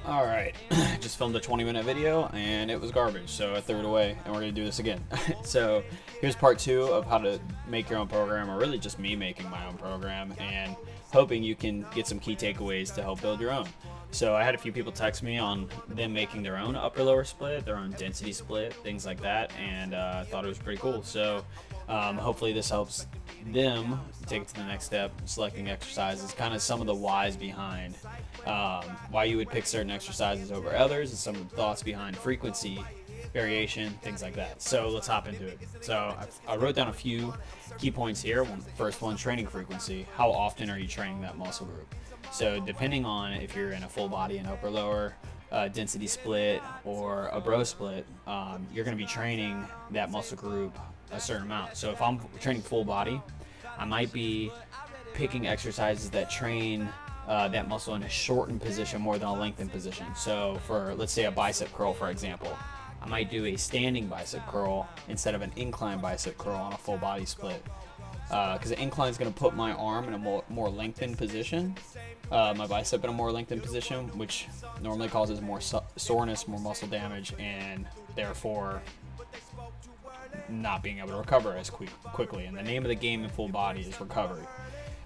All right, just filmed a 20-minute video and it was garbage, so I threw it away and we're gonna do this again. So here's part two of how to make your own program, or really just me making my own program and hoping you can get some key takeaways to help build your own. So I had a few people text me on them making their own upper lower split, their own density split, things like that, and I thought it was pretty cool. So hopefully this helps them take it to the next step, selecting exercises, kind of some of the whys behind why you would pick certain exercises over others, and some thoughts behind frequency, variation, things like that. So let's hop into it. So I wrote down a few key points here. First one, training frequency. How often are you training that muscle group? So depending on if you're in a full body and upper lower density split or a bro split, you're going to be training that muscle group a certain amount. So if I'm training full body, I might be picking exercises that train that muscle in a shortened position more than a lengthened position. So for, let's say, a bicep curl, for example, I might do a standing bicep curl instead of an incline bicep curl on a full body split. Because the incline is going to put my arm in a more lengthened position, my bicep in a more lengthened position, which normally causes more soreness, more muscle damage, and therefore not being able to recover as quickly. And the name of the game in full body is recovery.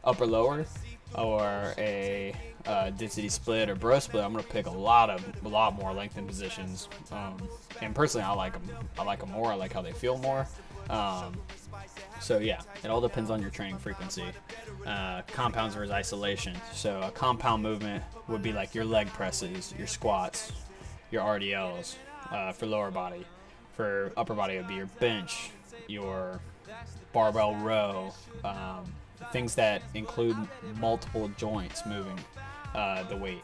Upper lower or a density split or bro split, I'm going to pick a lot more lengthened positions. And personally, I like them. I like them more. I like how they feel more. So yeah, it all depends on your training frequency. Compounds versus isolation. So a compound movement would be like your leg presses, your squats, your RDLs for lower body. For upper body, it would be your bench, your barbell row, things that include multiple joints moving the weight.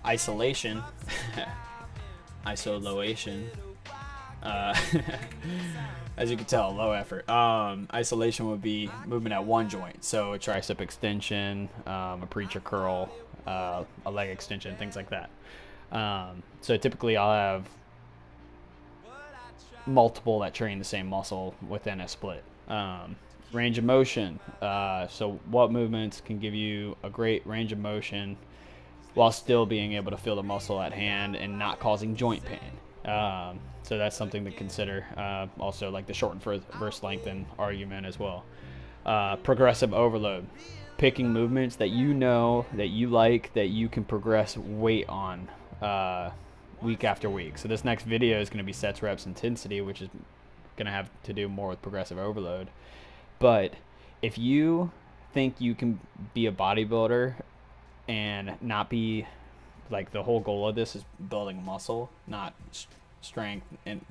Isolation, isolation, as you can tell, low effort. Isolation would be movement at one joint, so a tricep extension, a preacher curl, a leg extension, things like that. So typically I'll have multiple that train the same muscle within a split. Range of motion. So what movements can give you a great range of motion while still being able to feel the muscle at hand and not causing joint pain? So that's something to consider. Also, like the shorten versus lengthen argument as well. Progressive overload. Picking movements that you know, that you like, that you can progress weight on week after week. So this next video is going to be sets, reps, intensity, which is going to have to do more with progressive overload. But if you think you can be a bodybuilder and not be, like, the whole goal of this is building muscle, not strength, and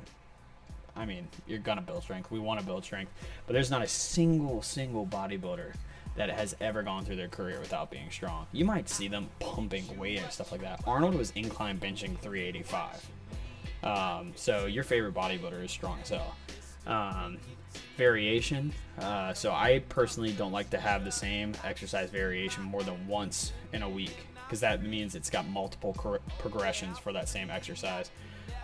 I mean, you're gonna build strength. We want to build strength, but there's not a single bodybuilder that has ever gone through their career without being strong. You might see them pumping weight and stuff like that. Arnold was incline benching 385. So your favorite bodybuilder is strong as hell. Variation. So I personally don't like to have the same exercise variation more than once in a week, because that means it's got multiple progressions for that same exercise.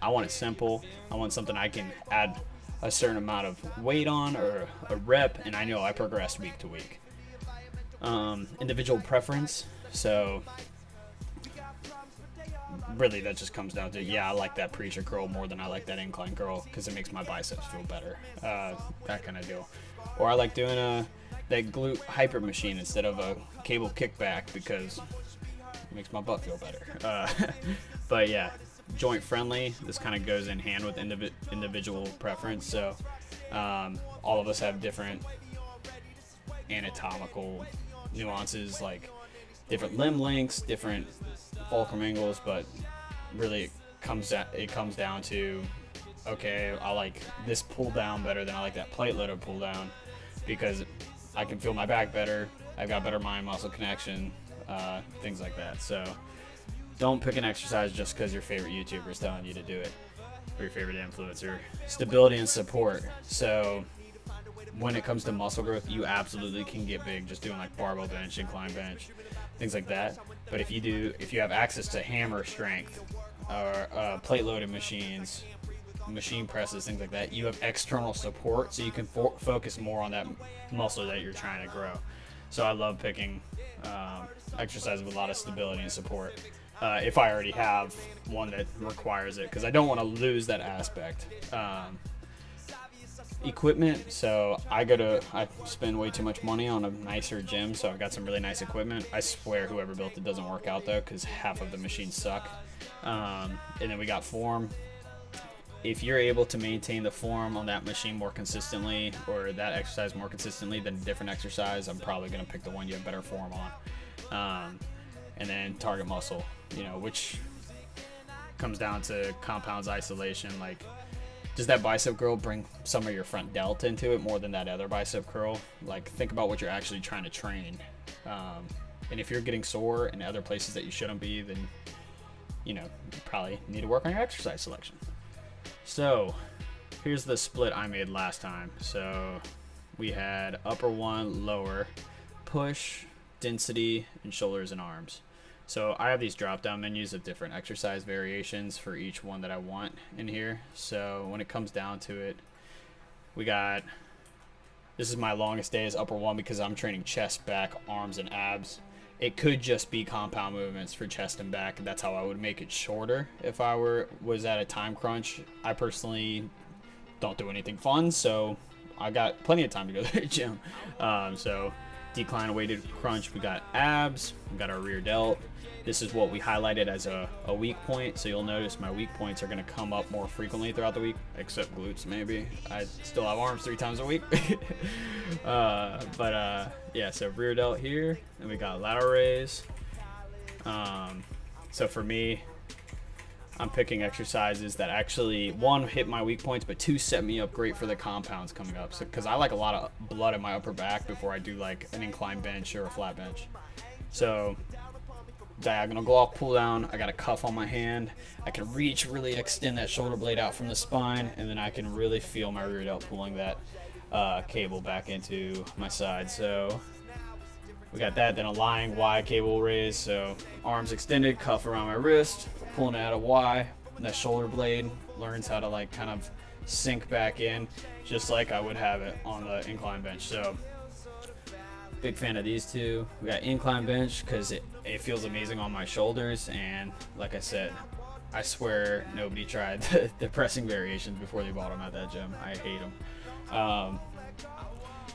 I want it simple. I want something I can add a certain amount of weight on or a rep, and I know I progress week to week. Individual preference. So really that just comes down to, yeah, I like that preacher curl more than I like that incline curl because it makes my biceps feel better, that kind of deal. Or I like doing that glute hyper machine instead of a cable kickback because it makes my butt feel better. But yeah, joint friendly, this kind of goes in hand with individual preference. So all of us have different anatomical nuances, like different limb lengths, different fulcrum angles, but really it comes down to, okay, I like this pull down better than I like that plate loader pull down because I can feel my back better, I've got better mind muscle connection, things like that. So don't pick an exercise just because your favorite YouTuber is telling you to do it, or your favorite influencer. Stability and support. So when it comes to muscle growth, you absolutely can get big just doing like barbell bench, incline bench, things like that. But if you have access to hammer strength or plate loaded machines, machine presses, things like that, you have external support, so you can focus more on that muscle that you're trying to grow. So I love picking exercises with a lot of stability and support. if I already have one that requires it, because I don't want to lose that aspect. Equipment, so I spend way too much money on a nicer gym, so I've got some really nice equipment. I swear whoever built it doesn't work out though, because half of the machines suck. And then we got form. If you're able to maintain the form on that machine more consistently, or that exercise more consistently than a different exercise, I'm probably going to pick the one you have better form on. And then target muscle, which comes down to compounds isolation. Like, does that bicep curl bring some of your front delt into it more than that other bicep curl? Like, think about what you're actually trying to train. And if you're getting sore in other places that you shouldn't be, then you probably need to work on your exercise selection. So here's the split I made last time. So we had upper one, lower, push, density, and shoulders and arms. So I have these drop down menus of different exercise variations for each one that I want in here. So when it comes down to it, this is my longest day is upper one, because I'm training chest, back, arms, and abs. It could just be compound movements for chest and back. That's how I would make it shorter if I was at a time crunch. I personally don't do anything fun, so I got plenty of time to go to the gym. So decline weighted crunch, we got abs, we got our rear delt. This is what we highlighted as a weak point, so you'll notice my weak points are going to come up more frequently throughout the week, except glutes maybe. I still have arms 3 times a week. Yeah, so rear delt here, and we got lateral raise. So for me, I'm picking exercises that actually, 1, hit my weak points, but 2, set me up great for the compounds coming up. So, because I like a lot of blood in my upper back before I do like an incline bench or a flat bench. So diagonal go off, pull down, I got a cuff on my hand, I can really extend that shoulder blade out from the spine, and then I can really feel my rear delt pulling that cable back into my side. So we got that, then a lying Y cable raise, so arms extended, cuff around my wrist, pulling it out of Y, that shoulder blade learns how to like kind of sink back in, just like I would have it on the incline bench. So big fan of these two. We got incline bench because it feels amazing on my shoulders, and like I said, I swear nobody tried the pressing variations before they bought them at that gym. I hate them.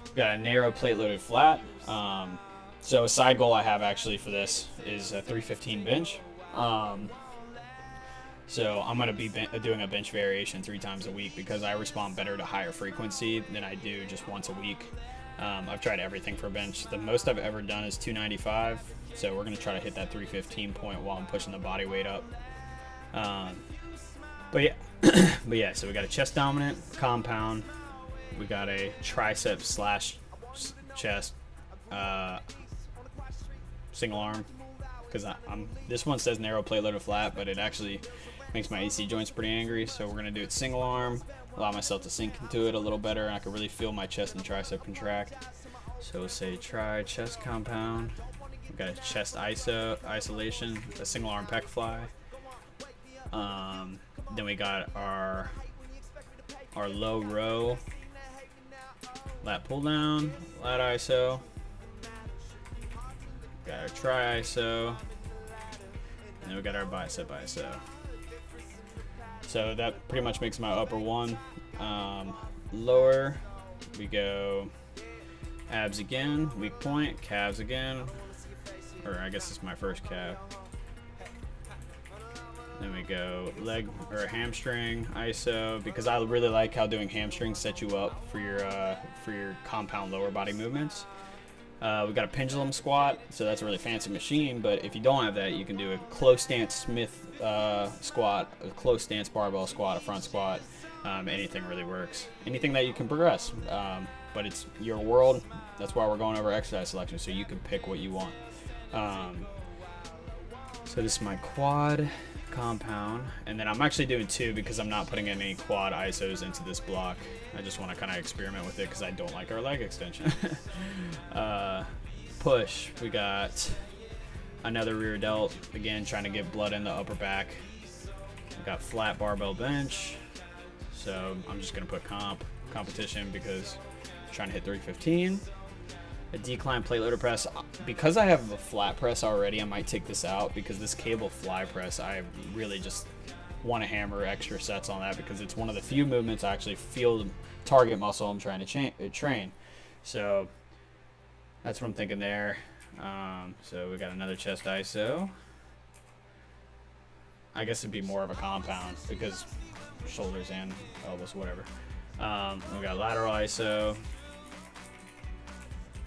We got a narrow plate loaded flat. So a side goal I have actually for this is a 315 bench. So I'm going to be doing a bench variation 3 times a week, because I respond better to higher frequency than I do just once a week. I've tried everything for bench. The most I've ever done is 295. So we're going to try to hit that 315 point while I'm pushing the body weight up. But yeah, so we got a chest dominant compound. We got a tricep slash chest single arm, because this one says narrow plate loaded flat, but it actually makes my AC joints pretty angry. So we're gonna do it single arm, allow myself to sink into it a little better, and I can really feel my chest and tricep contract. So we'll say try chest compound. We've got a chest isolation, a single arm pec fly. Then we got our low row lat pull down, lat iso. Got our tri iso, and then we got our bicep iso. So that pretty much makes my upper one. Lower, we go abs again, weak point, calves again, or I guess this is my first calf. Then we go leg or hamstring iso, because I really like how doing hamstrings sets you up for your compound lower body movements. We've got a pendulum squat, so that's a really fancy machine, but if you don't have that, you can do a close stance Smith squat, a close stance barbell squat, a front squat. Anything really works. Anything that you can progress. But it's your world. That's why we're going over exercise selection, so you can pick what you want. So this is my quad compound, and then I'm actually doing 2 because I'm not putting any quad isos into this block. I just want to kind of experiment with it because I don't like our leg extension. Push, we got another rear delt, again trying to get blood in the upper back. We got flat barbell bench, so I'm just going to put competition because I'm trying to hit 315. a decline plate loader press. Because I have a flat press already, I might take this out, because this cable fly press, I really just want to hammer extra sets on that, because it's one of the few movements I actually feel the target muscle I'm trying to train. So that's what I'm thinking there. So we got another chest iso. I guess it'd be more of a compound because shoulders and elbows, whatever. We got lateral iso,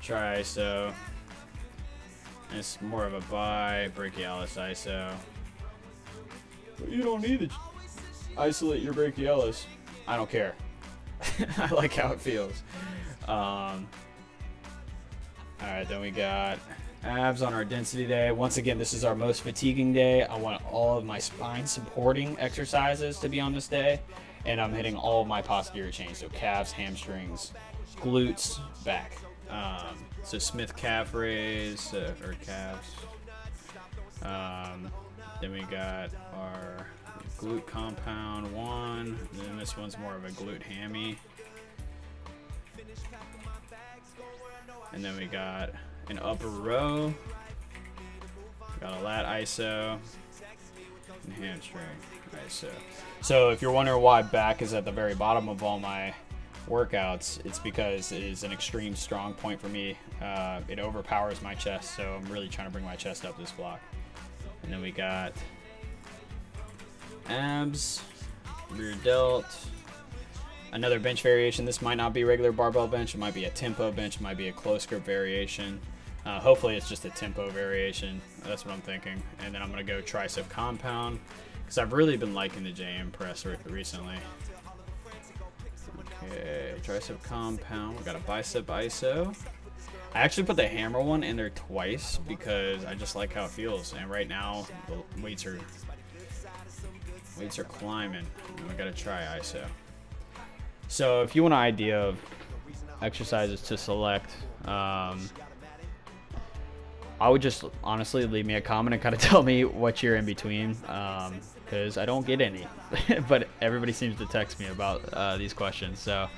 tri iso. It's more of a brachialis iso. But you don't need to isolate your brachialis. I don't care. I like how it feels. Alright, then we got abs on our density day. Once again, this is our most fatiguing day. I want all of my spine supporting exercises to be on this day. And I'm hitting all of my posterior chains. So calves, hamstrings, glutes, back. So Smith calf raise, or calves. Then we got our glute compound 1. Then this one's more of a glute hammy. And then we got an upper row. We got a lat iso and hamstring iso. So if you're wondering why back is at the very bottom of all my workouts, it's because it is an extreme strong point for me. It overpowers my chest, so I'm really trying to bring my chest up this block. And then we got abs, rear delt, another bench variation. This might not be regular barbell bench. It might be a tempo bench. It might be a close grip variation. Hopefully it's just a tempo variation. That's what I'm thinking. And then I'm going to go tricep compound, because I've really been liking the JM press recently. Okay, tricep compound. We got a bicep iso. I actually put the hammer one in there twice because I just like how it feels. And right now the weights are climbing. And we got to try iso. So if you want an idea of exercises to select, I would just honestly leave me a comment and kind of tell me what you're in between, because I don't get any. But everybody seems to text me about these questions. So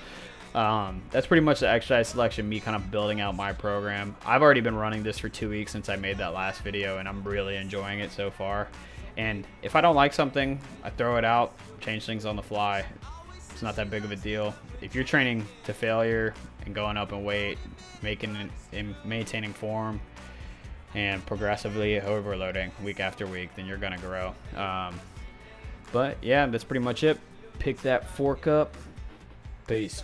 that's pretty much the exercise selection, me kind of building out my program. I've already been running this for 2 weeks since I made that last video, and I'm really enjoying it so far. And if I don't like something, I throw it out, change things on the fly. It's not that big of a deal. If you're training to failure and going up in weight, maintaining form, and progressively overloading week after week, then you're gonna grow. But yeah, that's pretty much it. Pick that fork up. Peace.